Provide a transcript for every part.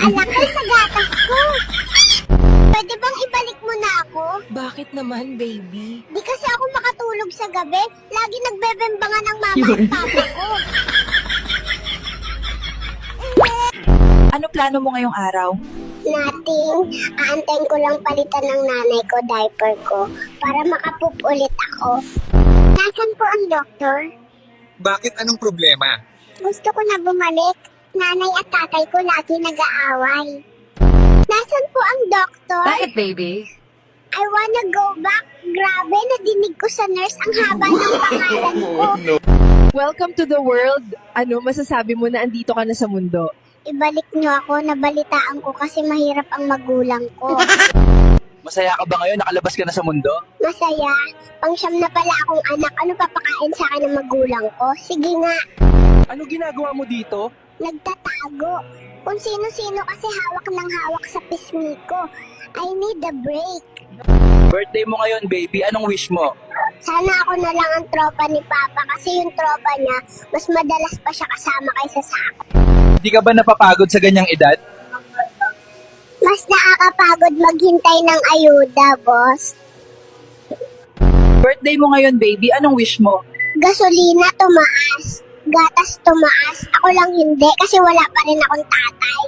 alakay sa gatas ko. Pwede bang ibalik mo na ako? Bakit naman, baby? Di kasi ako makatulog sa gabi. Lagi nagbebembangan ng mama at papa ko. Ano plano mo ngayong araw? Nothing. Aantayin ko lang palitan ng nanay ko diaper ko para makapoop ulit ako. Nasaan po ang doktor? Bakit anong problema? Gusto ko na bumalik. Nanay at tatay ko lagi nag-aaway. Nasaan po ang doktor? Bakit, baby? I wanna go back. Grabe, nadinig ko sa nurse ang haba ng pangalan ko. Welcome to the world. Ano, masasabi mo na andito ka na sa mundo? Ibalik niyo ako, nabalitaan ko kasi mahirap ang magulang ko. Masaya ka ba ngayon? Nakalabas ka na sa mundo? Masaya. Pangsyam na pala akong anak. Ano papakain sa akin ng magulang ko? Sige nga. Ano ginagawa mo dito? Nagtatago. Kung sino-sino kasi hawak ng hawak sa pisngi ko. I need a break. Birthday mo ngayon, baby. Anong wish mo? Sana ako na lang ang tropa ni Papa kasi yung tropa niya, mas madalas pa siya kasama kaysa sa akin. Hindi ka ba napapagod sa ganyang edad? Mas nakakapagod maghintay ng ayuda, boss. Birthday mo ngayon, baby. Anong wish mo? Gasolina tumaas. Gatas tumaas. Ako lang hindi kasi wala pa rin akong tatay.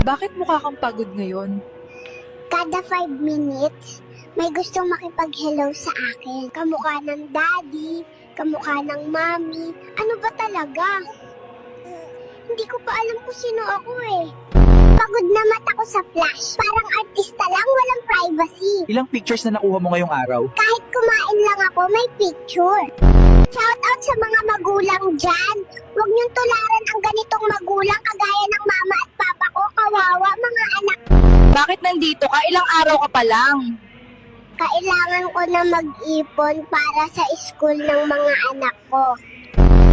Bakit mukha kang pagod ngayon? Kada 5 minutes, may gustong makipag-hello sa akin. Kamukha ng daddy, kamukha ng mommy. Ano ba talaga? Hindi ko pa alam kung sino ako eh. Pagod na mata ko sa flash. Parang artista lang, walang privacy. Ilang pictures na nakuha mo ngayong araw? Kahit kumain lang ako, may picture. Shout out sa mga magulang dyan. Huwag niyong tularan ang ganitong magulang kagaya ng mama at papa ko. Kawawa mga anak. Bakit nandito ka? Ilang araw ka pa lang. Kailangan ko na mag-ipon para sa school ng mga anak ko.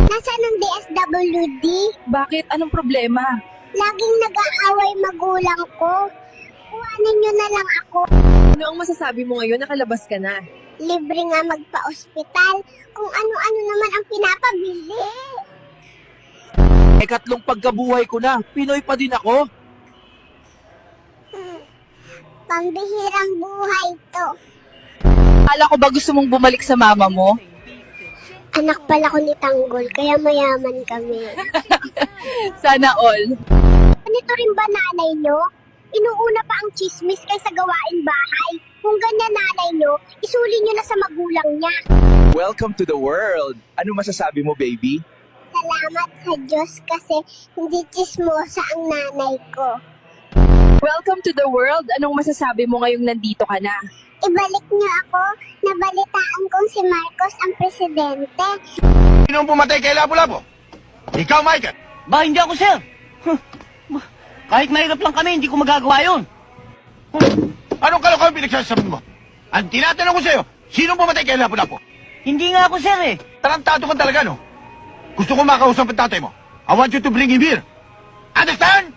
Nasaan ang DSWD? Bakit? Anong problema? Laging nag-aaway magulang ko. Kuhanin niyo na lang ako. Ano ang masasabi mo ngayon? Nakalabas ka na. Libre nga magpa-ospital. Kung ano-ano naman ang pinapabili. Ikatlong pagkabuhay ko na. Pinoy pa din ako. Pambihirang buhay to. Akala ko ba gusto mong bumalik sa mama mo? Anak pala ko ni Tanggol, kaya mayaman kami. Sana all. Ganito rin ba nanay nyo? Inuuna pa ang chismis kaysa gawain bahay. Kung ganyan nanay nyo, isuli nyo na sa magulang niya. Welcome to the world. Ano masasabi mo, baby? Salamat sa Diyos kasi hindi chismosa ang nanay ko. Welcome to the world. Anong masasabi mo ngayong nandito ka na? Ibalik niyo ako, nabalitaan kong si Marcos ang presidente. Sino ang pumatay kay Lapu-Lapu? Ikaw, Michael. Ba, hindi ako, sir. Kahit mahirap lang kami, hindi ko magagawa yun. Anong kalokohan pinagsasabi mo? Ang tinatanong ko sa'yo, sino ang pumatay kay Lapu-Lapu? Hindi nga ako, sir, eh. Tarantado ka talaga, no? Gusto ko makausap ang tatay mo. I want you to bring him here. Understand?